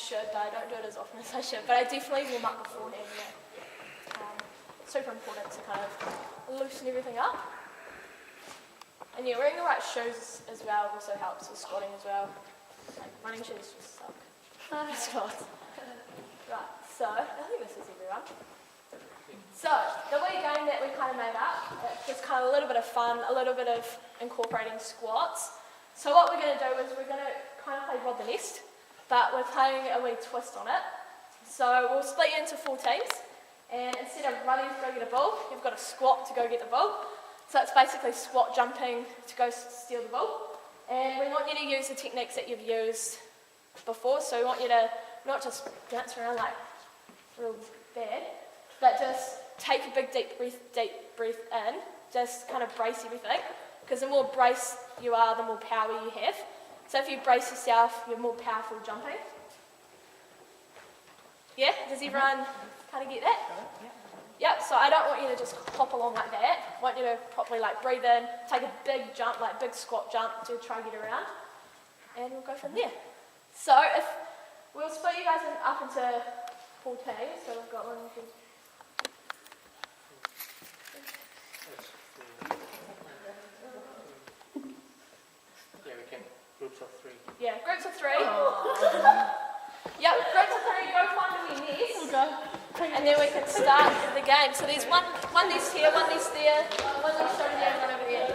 should, but I don't do it as often as I should. But I definitely warm up beforehand. Super important to kind of loosen everything up. And yeah, wearing the right shoes as well also helps with squatting as well. Like running shoes just suck. Squats. Right, so I think this is everyone. So the wee game that we kind of made up, it's just kind of a little bit of fun, a little bit of incorporating squats. So what we're going to do is we're going to kind of play Rob the Nest, but we're playing a wee twist on it. So we'll split you into 4 teams, and instead of running to go get a ball, you've got to squat to go get the ball. So it's basically squat jumping to go steal the ball. And we want you to use the techniques that you've used before. So we want you to not just dance around like real bad, but just take a big deep breath in, just kind of brace everything, because the more brace you are, the more power you have. So if you brace yourself, you're more powerful jumping. Yeah, does everyone kind of get that? Yep, so I don't want you to just hop along like that. I want you to properly like breathe in, take a big jump, like big squat jump to try and get around, and we'll go from there. So if we'll split you guys up into 4 teams, so we've got 1, 2, yeah, we can. Groups of 3. Yeah, groups of 3. Yep, groups of 3, go find a wee nest. And then we can start the game. So there's one nest here, one nest there, one nest over there, and one over there.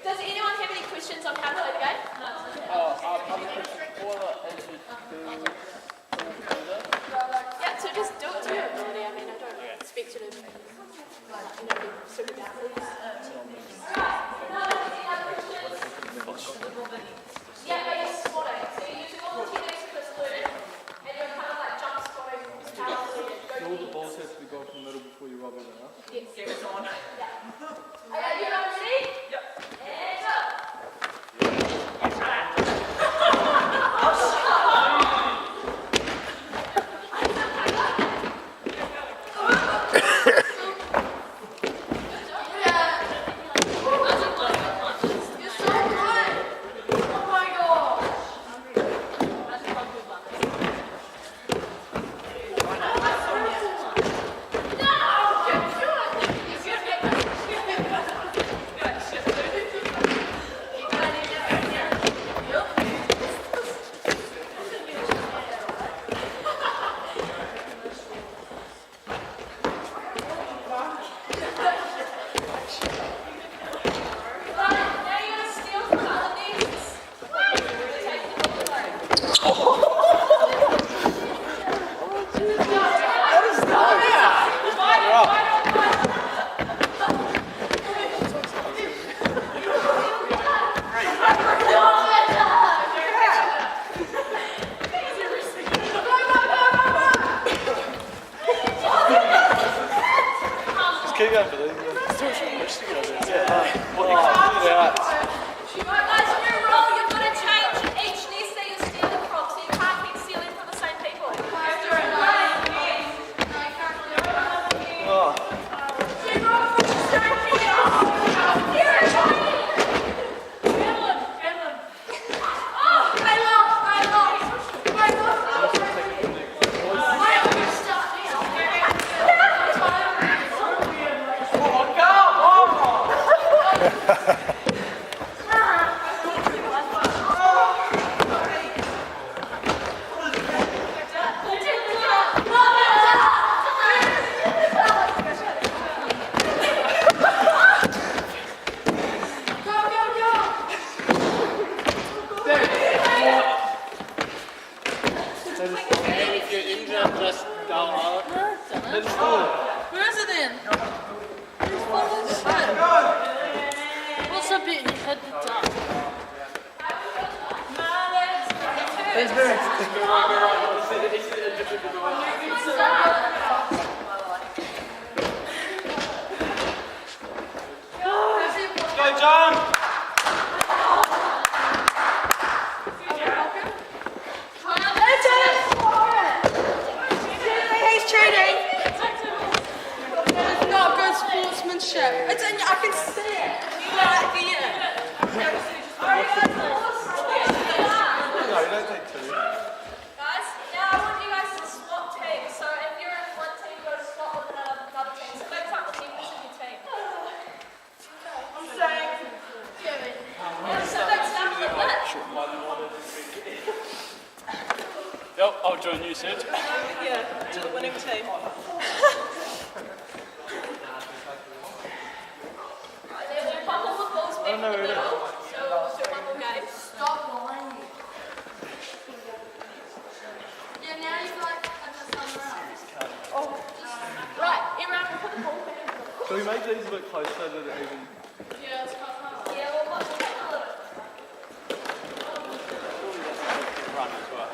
Does anyone have any questions on how to play the game? Yeah, so just do it to it, really. I mean, I don't expect you to, be super down. Yeah, but you're squatting. So you're using all the techniques of this learn, and you're kind of like jump squatting. So all the balls have to go from the middle before you rub it in, huh? Yes. Give it on. Yeah. Okay, you guys ready? Yep. And go. Where is it then? What's up here? You had the top. Thanks, Barry. Go, John! He's cheating. It's not good sportsmanship. I can see it. You like the a new set. Yeah, to the winning team. There's a couple of balls back in the middle, so we'll do one more game. Stop lying. Yeah, now you've got somewhere else. Oh. Right, everyone will put the ball back in the middle. Can we make these a bit closer so that it even... Yeah, it's quite hard. Yeah, well, watch it take a little. run as well.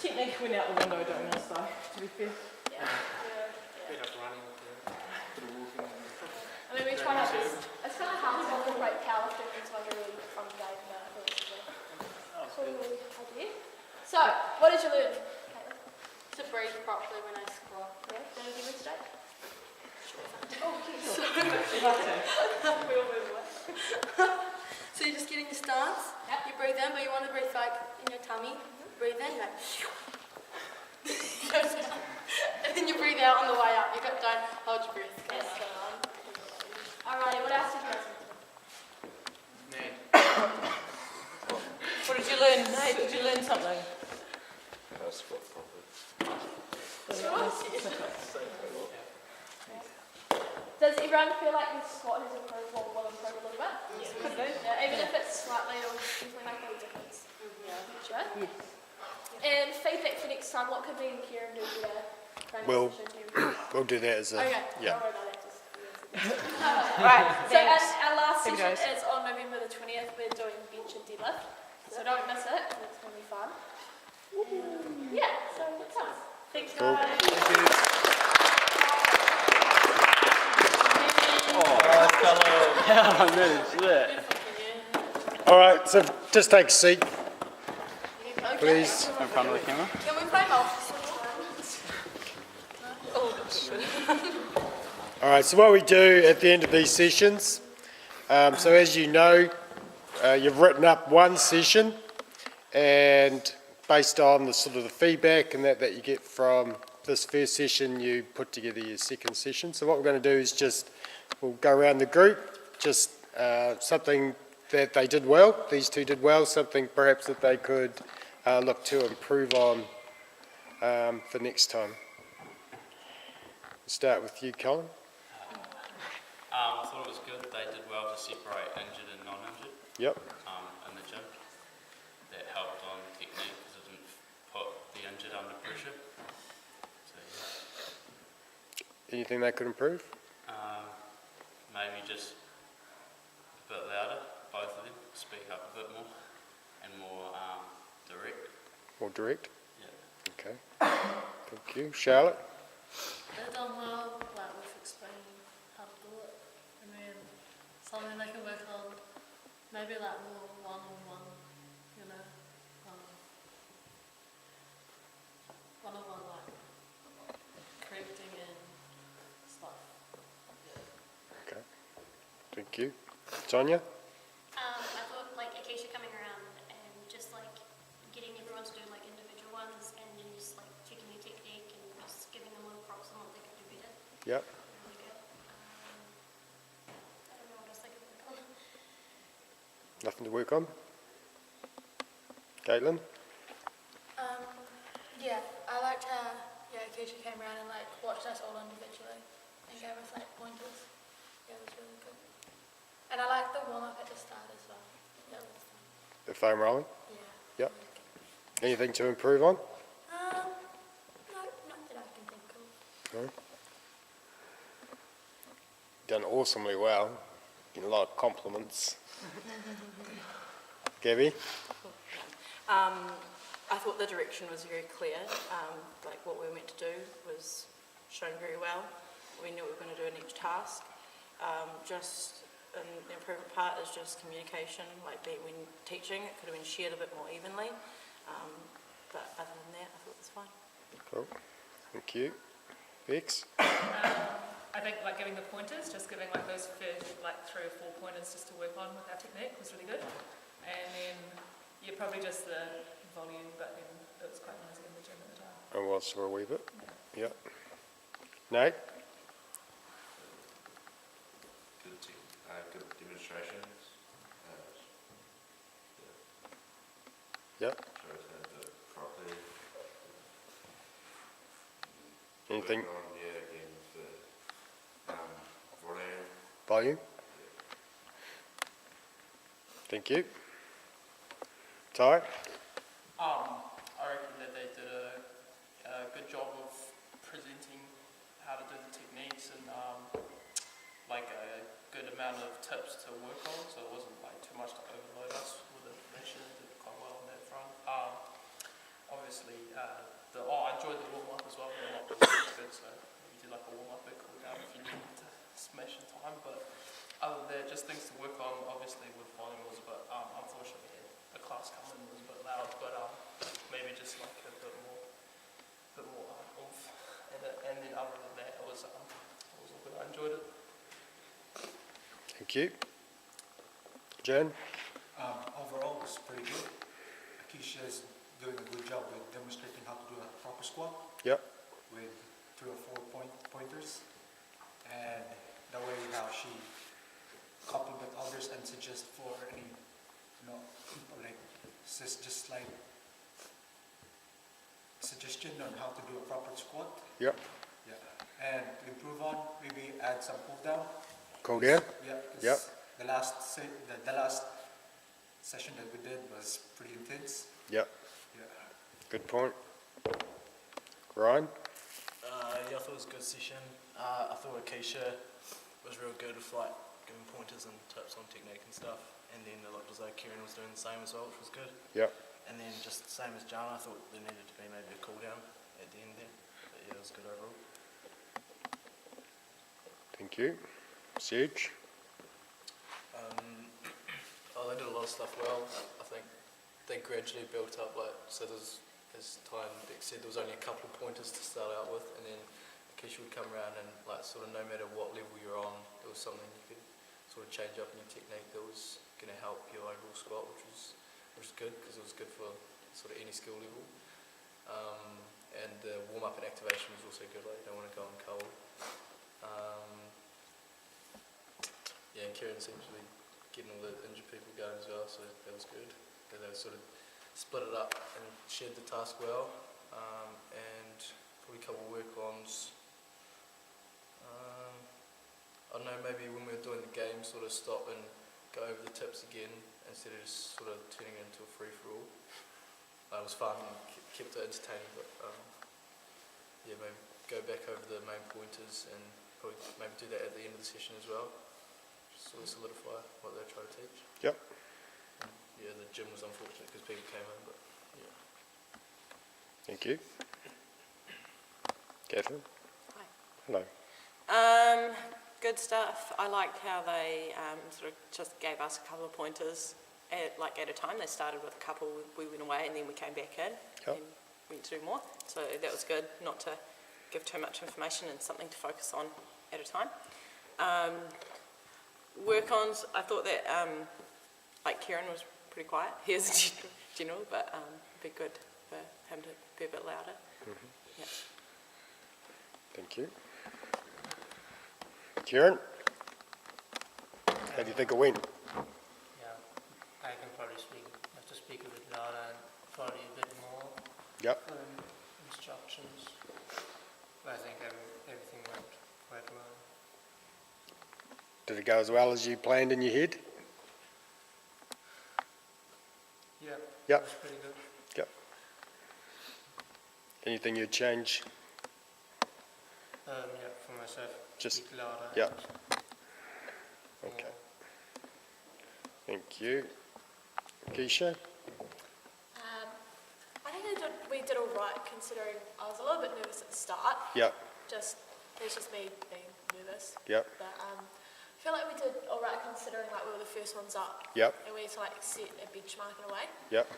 Technique went out the window doing this though, to be fair. Bit of running there. I mean, we try our best. It's kind of hard to incorporate powerlifting into like a really fun game. That's what we idea. So, what did you learn, Caitlin? To breathe properly when I squat. Yeah, do you want to give me straight? So you're just getting your stance. Yep. You breathe in, but you want to breathe like in your tummy. Breathe in, you go. And then you breathe out on the way up. You got don't hold your breath. Yes. Alrighty, what else did you guys Ned. What did you learn? Nate, did you learn something? Does everyone feel like your squat has improved or will improve a little bit? Yes. Could do. Yeah, even if it's slightly, it'll definitely make a difference. Yeah. Sure? Yes. And feedback for next time, what could me and Kieran do better? We'll do that as a... Okay, Yeah. don't worry about that, just Right, So thanks. our last Happy session days. is on November the 20th. We're doing bench and deadlift. So don't miss it, it's going to be fun. Yeah, so that's us. Thanks Cool. guys. Thank you. How I managed that? All right, so just take a seat, please. In front of the camera. Can we play multi? All right, so what we do at the end of these sessions, so as you know, you've written up one session, and based on the sort of the feedback and that you get from this first session, you put together your second session. So what we're going to do is just, we'll go around the group, just something that they did well, these two did well, something perhaps that they could look to improve on for next time? Start with you, Colin. I thought it was good. They did well to separate injured and non-injured Yep. in the gym. That helped on technique because it didn't put the injured under pressure. So yeah. Anything they could improve? Maybe just a bit louder, both of them, speak up a bit more and more direct. More direct? Yeah. Okay. Thank you. Charlotte? They've done well, like with explaining how to do it. And then something they can work on, maybe like more one-on-one, you know, one-on-one like correcting and stuff. Yeah. Okay. Thank you. Sonia? I thought like Acacia coming around and just like getting everyone to do like individual ones and then just like checking their technique and just giving them little props on what they could do better. Yep. Really good. I don't know what else I could work on. Nothing to work on? Caitlin? Yeah, I liked how Akisha came around and like watched us all individually and gave us like pointers. Yeah, it was really good. And I liked the warm up at the start as well. Yeah, it was fun. The foam rolling? Yeah. Yep. Anything to improve on? No, not that I can think of. No? Done awesomely well. Getting a lot of compliments. Gabby? I thought the direction was very clear. Like what we were meant to do was shown very well. We knew what we were going to do in each task. Just the improvement part is just communication. Like when teaching, it could have been shared a bit more evenly. But other than that, I thought it was fine. Cool. Thank you. Bex? I think like giving the pointers, just giving like those first like 3 or 4 pointers just to work on with our technique was really good. And then yeah, probably just the volume, but then it was quite noisy in the gym at the time. I was for a wee bit. Yep. Nate? Good demonstrations. Yep. Shows how to do it properly. Anything? Working on, again, the volume. Volume? Thank you. Ty? I reckon that they did a good job of presenting how to do the techniques and like a good amount of tips to work on, so it wasn't like too much to overload us with information. They did quite well on that front. Obviously, I enjoyed the warm up as well. The warm up was good, so you did like a warm up, a cool down if you needed to smash in time. But other than that, just things to work on. Obviously, with volume was a bit unfortunately the class coming was a bit loud, but maybe just like a bit more oomph. And then other than that, it was all good. I enjoyed it. Thank you. Jen? Overall, it's pretty good. Akisha is doing a good job with demonstrating how to do a proper squat Yep. with 3 or 4 pointers, and the way how she compliment others and suggest for any, like just like suggestion on how to do a proper squat. Yep. Yeah, and to improve on, maybe add some pull down. Cool down? Yeah. 'Cause Yep. The last session that we did was pretty intense. Yep. Yeah. Good point. Ryan? Yeah, I thought it was a good session. I thought Akisha was real good with like giving pointers and tips on technique and stuff. And then it looked as though Kieran was doing the same as well, which was good. Yep. And then just the same as Jana, I thought there needed to be maybe a cool down at the end there. But yeah, it was good overall. Thank you. Siege? They did a lot of stuff well. I think they gradually built up, so as time Beck said, there was only a couple of pointers to start out with, and then Akisha would come around and sort of no matter what level you're on, there was something you could sort of change up in your technique that was going to help your overall squat, which was good because it was good for sort of any skill level. And the warm-up and activation was also good, like you don't want to go on cold. And Kieran seems to be getting all the injured people going as well, so that was good. They sort of split it up and shared the task well, and probably a couple of work-ons. I don't know, maybe when we were doing the game, sort of stop and go over the tips again instead of just sort of turning it into a free-for-all. It was fun and kept it entertaining, but yeah, maybe go back over the main pointers and probably maybe do that at the end of the session as well. Just sort of solidify what they're trying to teach. Yep. And yeah, the gym was unfortunate because people came in, but yeah. Thank you. Catherine? Hi. Hello. Good stuff. I liked how they sort of just gave us a couple of pointers at a time. They started with a couple, we went away and then we came back in Yep. and went to do more. So that was good, not to give too much information and something to focus on at a time. Work-ons, I thought that Kieran was pretty quiet. He is in general, but it'd be good for him to be a bit louder. Mm-hmm. Yeah. Thank you. Kieran? How do you think it went? Yeah, I can probably have to speak a bit louder and probably a bit more Yep. instructions. But I think everything went quite well. Did it go as well as you planned in your head? Yeah, Yep. it was pretty good. Yep. Anything you'd change? Yeah, for myself, Just- speak louder. yep. and Okay. more. Thank you. Akisha? I think we did all right considering I was a little bit nervous at the start. Yep. It's just me being nervous. Yep. But I feel like we did all right considering like we were the first ones up. Yep. And we had to like set a benchmark in a way. Yep.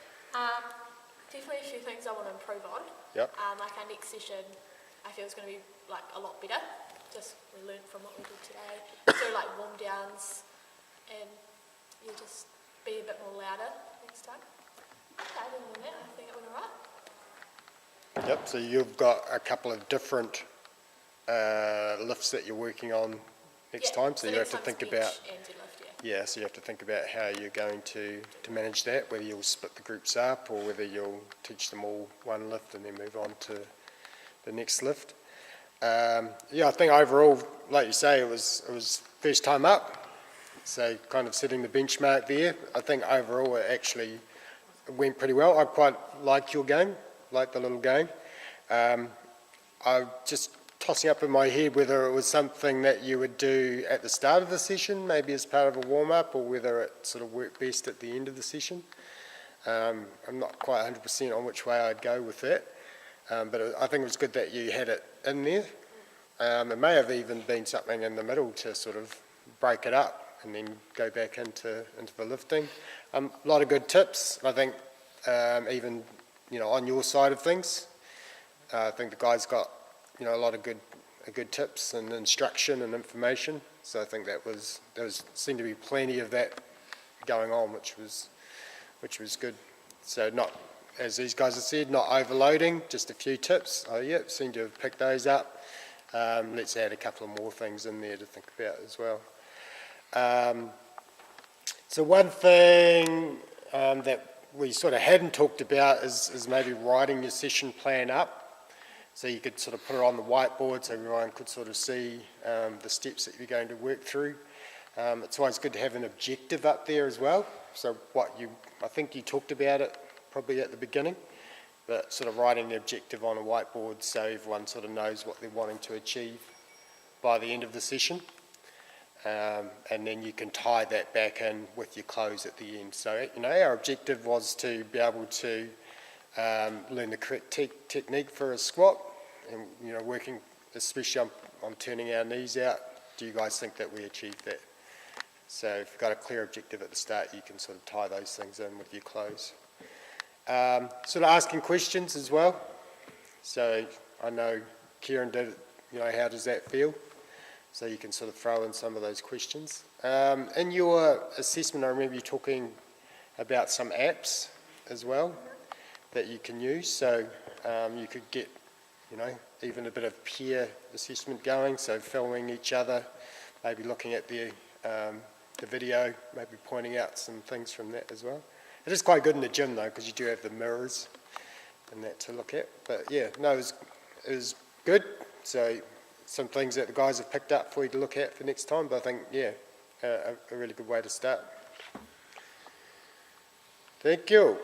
Definitely a few things I want to improve on. Yep. Like our next session, I feel is going to be like a lot better. Just we learned from what we did today. Do like warm downs, and you just be a bit more louder next time. Okay, other than that, I think it went alright. Yep. So you've got a couple of different lifts that you're working on next time. So you have to think about. Yeah, so you have to think about how you're going to manage that, whether you'll split the groups up or whether you'll teach them all one lift and then move on to the next lift. Yeah, I think overall, like you say, it was first time up, so kind of setting the benchmark there. I think overall it actually went pretty well. I quite like your game, like the little game. I just tossing up in my head whether it was something that you would do at the start of the session, maybe as part of a warm-up, or whether it sort of worked best at the end of the session. I'm not quite 100% on which way I'd go with that, but I think it was good that you had it in there. It may have even been something in the middle to sort of break it up and then go back into the lifting. A lot of good tips, I think, even on your side of things. I think the guys got a lot of good tips and instruction and information. So I think there seemed to be plenty of that going on, which was good. So not, as these guys have said, not overloading, just a few tips. Oh yeah, seem to have picked those up. Let's add a couple of more things in there to think about as well. So one thing that we sort of hadn't talked about is maybe writing your session plan up. So you could sort of put it on the whiteboard so everyone could sort of see the steps that you're going to work through. It's always good to have an objective up there as well. So I think you talked about it probably at the beginning, but sort of writing the objective on a whiteboard so everyone sort of knows what they're wanting to achieve by the end of the session. And then you can tie that back in with your close at the end. So, our objective was to be able to learn the correct technique for a squat, and working especially on turning our knees out. Do you guys think that we achieved that? So if you've got a clear objective at the start, you can sort of tie those things in with your close. Sort of asking questions as well. So I know Kieran did it, how does that feel? So you can sort of throw in some of those questions. In your assessment, I remember you talking about some apps as well that you can use. So you could get, even a bit of peer assessment going. So filming each other, maybe looking at the the video, maybe pointing out some things from that as well. It is quite good in the gym though, because you do have the mirrors and that to look at. But yeah, no, it was good. So some things that the guys have picked up for you to look at for next time. But I think, yeah, a really good way to start. Thank you.